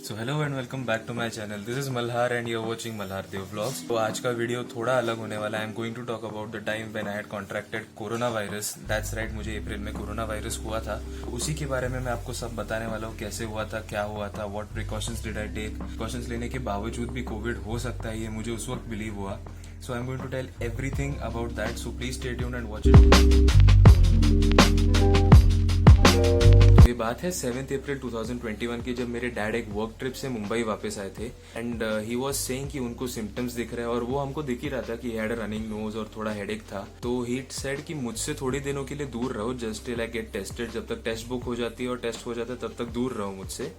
So hello and welcome back to my channel. This is Malhar and you are watching Malhar Dev vlogs. तो आज का video थोड़ा अलग होने वाला है। I am going to talk about the time when I had contracted corona virus. That's right, मुझे April में कोरोना वायरस हुआ था। उसी के बारे में मैं आपको सब बताने वाला हूँ, कैसे हुआ था, क्या हुआ था, what precautions did I take. Precautions लेने के बावजूद भी कोविड हो सकता है, ये मुझे उस वक्त बिलीव हुआ। So I am going to tell everything about that, so please stay tuned and watch it. ये बात है 7 अप्रैल 2021 की, जब मेरे डैड एक वर्क ट्रिप से मुंबई वापस आए थे एंड ही वाज सेइंग कि उनको सिम्टम्स दिख रहे हैं और वो हमको दिख ही रहा था कि हैड रनिंग नोज और थोड़ा हेडेक था। तो ही सेड कि मुझसे थोड़े दिनों के लिए दूर रहो, just till I get tested. जब तक टेस्ट बुक हो जाती है और टेस्ट हो जाता है तब तक दूर रहो मुझसे।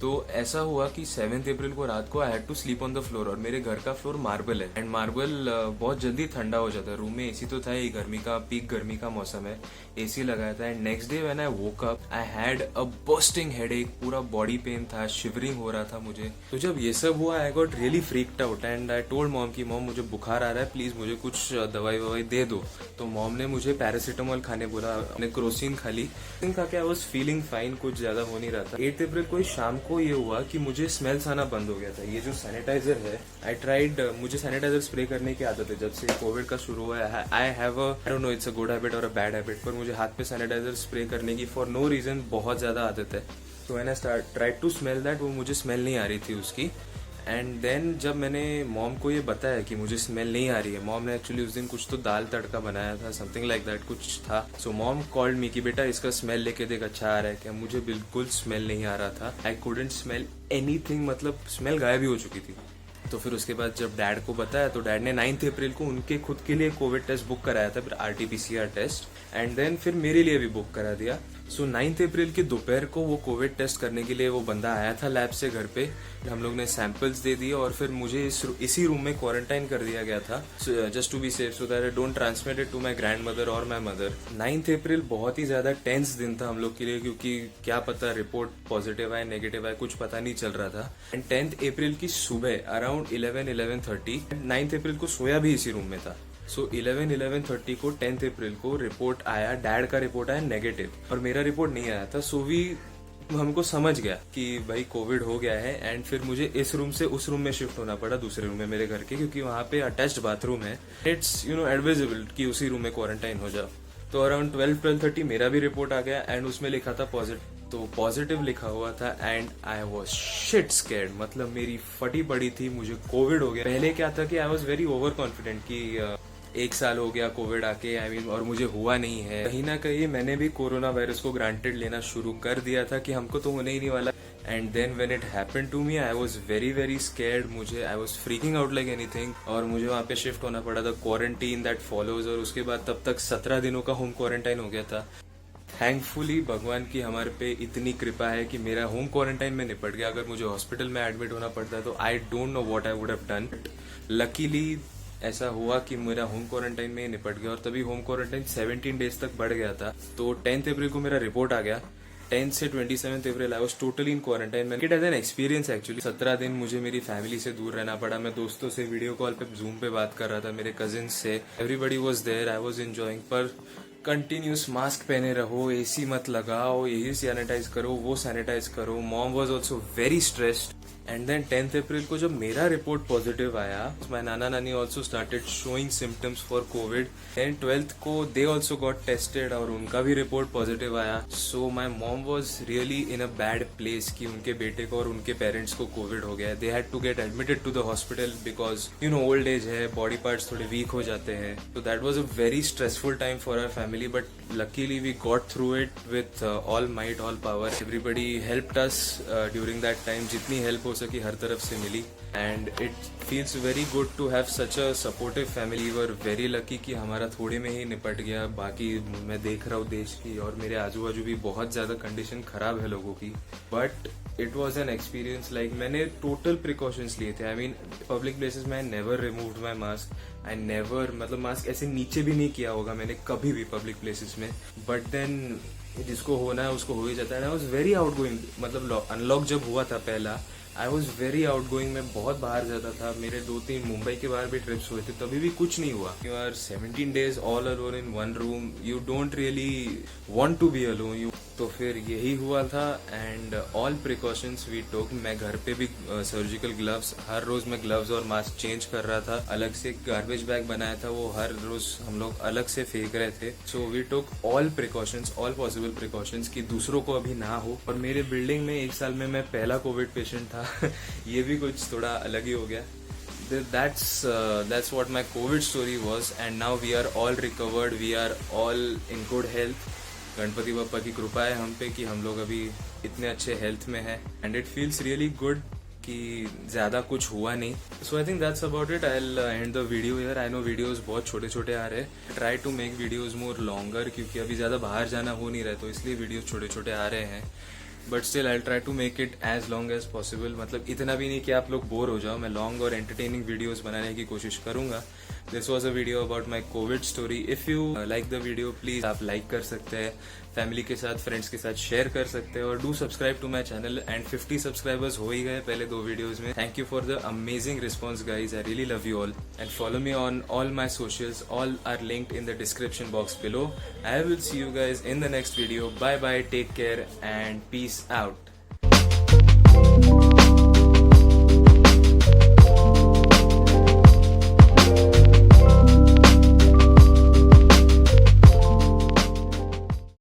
तो ऐसा हुआ कि 7 अप्रैल को रात को I had to sleep on the floor, और मेरे घर का फ्लोर मार्बल है एंड मार्बल बहुत जल्दी ठंडा हो जाता है। रूम में एसी तो था ही, गर्मी का पीक गर्मी का मौसम है, एसी लगाया था। And next day when I woke up I had a bursting headache, पूरा बॉडी पेन था, शिवरिंग हो रहा था मुझे। तो जब ये सब हुआ I got really freaked out and I told mom कि मॉम मुझे बुखार आ रहा है, प्लीज मुझे कुछ दवाई ववाई दे दो। तो मॉम ने मुझे पैरासीटामोल खाने बोला, मैंने क्रोसिन खा ली। खा के आई वाज फीलिंग फाइन, कुछ ज्यादा हो नहीं रहा था। 8 अप्रैल को शाम को ये हुआ कि मुझे स्मेल्स आना बंद हो गया था। ये जो सैनिटाइजर है, आई ट्राइड, मुझे सैनिटाइजर स्प्रे करने की आदत है जब से कोविड का शुरू हुआ है। I have I don't know it's a good habit और अ बैड हैबिट, पर मुझे हाथ पे सैनिटाइजर स्प्रे करने की फॉर नो रीजन बहुत ज्यादा आदत है। तो when I tried to smell that, वो मुझे स्मेल नहीं आ रही थी उसकी। एंड देन जब मैंने मॉम को ये बताया कि मुझे स्मेल नहीं आ रही है, मॉम ने एक्चुअली उस दिन कुछ तो दाल तड़का बनाया था, समथिंग लाइक दैट कुछ था। सो मॉम कॉल्ड मी कि बेटा इसका स्मेल लेके देख, अच्छा आ रहा है क्या। मुझे बिल्कुल स्मेल नहीं आ रहा था, आई कुडंट स्मेल एनीथिंग, मतलब स्मेल गायब ही हो चुकी थी। तो फिर उसके बाद जब डैड को बताया तो डैड ने 9 अप्रैल को उनके खुद के लिए कोविड टेस्ट बुक कराया था, फिर RT-PCR टेस्ट, एंड देन फिर मेरे लिए भी बुक करा दिया। सो 9 अप्रैल की दोपहर को वो कोविड टेस्ट करने के लिए वो बंदा आया था लैब से घर पे। हम लोग ने सैंपल्स दे दिए और फिर मुझे इसी रूम में क्वारंटाइन कर दिया गया था, just to be safe, so that I don't transmit it to my grandmother और माय मदर। 9 अप्रैल बहुत ही ज्यादा टेंस दिन था हम लोग के लिए, क्योंकि क्या पता रिपोर्ट पॉजिटिव आए नेगेटिव आए, कुछ पता नहीं चल रहा था। एंड 10 अप्रैल की सुबह अराउंड 11-11:30, 9 अप्रैल को सोया भी इसी रूम में था। सो 11-11:30 को 10 अप्रैल को रिपोर्ट आया, डैड का रिपोर्ट आया नेगेटिव और मेरा रिपोर्ट नहीं आया था। सो हमको समझ गया कि भाई कोविड हो गया है। एंड फिर मुझे इस रूम से उस रूम में शिफ्ट होना पड़ा, दूसरे रूम में मेरे घर के, क्योंकि वहाँ पे अटैच्ड बाथरूम है। इट्स एडवाइजेबल कि उसी रूम में क्वारंटाइन हो जाओ। तो अराउंड 12-12:30 मेरा भी रिपोर्ट आ गया एंड उसमें लिखा था पॉजिटिव, तो पॉजिटिव लिखा हुआ था। And I was shit scared, मतलब मेरी फटी पड़ी थी, मुझे कोविड हो गया। पहले क्या था कि I was very over confident कि 1 साल हो गया कोविड आके, आई मीन, और मुझे हुआ नहीं है। कहीं ना कहीं मैंने भी कोरोना वायरस को ग्रांटेड लेना शुरू कर दिया था कि हमको तो होने ही नहीं वाला। And then when it happened to me I was very very scared, मुझे I was freaking out like anything, और मुझे वहाँ पे शिफ्ट होना पड़ा था, क्वारंटीन दैट फॉलोज, और उसके बाद तब तक 17 दिनों का होम क्वारंटाइन हो गया था। थैंकफुली भगवान की हमारे पे इतनी कृपा है कि मेरा होम क्वारंटाइन में निपट गया। अगर मुझे हॉस्पिटल में एडमिट होना पड़ता तो I don't know what I would have done. Luckily ऐसा हुआ कि मेरा होम क्वारंटाइन में ही निपट गया, और तभी होम क्वारंटाइन 17 डेज तक बढ़ गया था। तो 10 अप्रैल को मेरा रिपोर्ट आ गया। 10 से 27 April I was totally in quarantine. It as an experience actually. 17 दिन मुझे मेरी फैमिली से दूर रहना पड़ा। मैं दोस्तों से वीडियो कॉल पे जूम पे बात कर रहा था, मेरे कजिन से, everybody was there, I was enjoying. पर कंटिन्यूस मास्क पहने रहो, एसी मत लगाओ, यही सैनिटाइज करो, वो सैनिटाइज करो। Mom was also very stressed. And then 10 April को जब मेरा रिपोर्ट पॉजिटिव आया, my nana nani also started showing symptoms for Covid. And 12th को दे ऑल्सो गॉट टेस्टेड और उनका भी रिपोर्ट पॉजिटिव आया। So my mom was really in a bad place कि उनके बेटे को और उनके पेरेंट्स को कोविड हो गया। They had to get admitted to the hospital because old age है, बॉडी पार्ट्स थोड़े वीक हो जाते हैं। तो that was a very stressful time for our family, but luckily we got through it with all might, all power. Everybody helped us during that time. जितनी help हो सकी हर तरफ से मिली, and it feels very good to have such a supportive family. We were very lucky कि हमारा थोड़े में ही निपट गया। बाकी मैं देख रहा हूँ देश की और मेरे आजू बाजू भी बहुत ज्यादा कंडीशन खराब है लोगों की, but it was an experience. Like मैंने टोटल प्रिकॉशंस लिए थे। आई मीन पब्लिक प्लेसेस में I never removed my mask, I never, मतलब मास्क ऐसे नीचे भी नहीं किया होगा मैंने कभी भी पब्लिक प्लेसेस में। बट देन जिसको होना है उसको हो ही जाता है। I was very out going, मतलब अनलॉक जब हुआ था पहला, I was very out going, मैं बहुत बाहर जाता था। मेरे 2-3 मुंबई के बाहर भी ट्रिप्स हुए थे, तभी भी कुछ नहीं हुआ। You are 17 days all alone in one room, you don't really want to be alone. तो फिर यही हुआ था and all precautions we took. मैं घर पे भी सर्जिकल ग्लव्स, हर रोज मैं ग्लव्स और मास्क चेंज कर रहा था. अलग से गार्बेज बैग बनाया था, वो हर रोज हम लोग अलग से फेंक रहे थे. So we took all precautions, all possible precautions कि दूसरों को अभी ना हो. और मेरे बिल्डिंग में 1 साल में मैं पहला कोविड पेशेंट था. ये भी कुछ थोड़ा अलग ही हो गया. That's what my COVID story was, and now we are all recovered. We are all in good health. Ganpati Bappa की कृपा है हम पे कि हम लोग अभी इतने अच्छे हेल्थ में हैं. And it feels really good कि ज्यादा कुछ हुआ नहीं. So I think that's about it. I will end the video here. I know videos बहुत छोटे छोटे आ रहे हैं. Try to make videos more longer, क्योंकि अभी ज्यादा बाहर जाना हो नहीं रहा है, तो इसलिए वीडियोस छोटे छोटे आ रहे हैं. But still I try to make it as long as possible. मतलब इतना भी नहीं कि आप लोग बोर हो जाओ. मैं लॉन्ग और एंटरटेनिंग वीडियोस बनाने की कोशिश करूंगा. This was a video about my Covid story. If you like the video, please आप लाइक कर सकते हैं, फैमिली के साथ, फ्रेंड्स के साथ शेयर कर सकते हैं, और do subscribe to my channel. And 50 subscribers हो ही गए पहले 2 वीडियोज में. Thank you for the amazing response guys. I really love you all. And follow me on all my socials. All are linked in the description box below. I will see you guys in the next video. Bye bye, take care and peace out.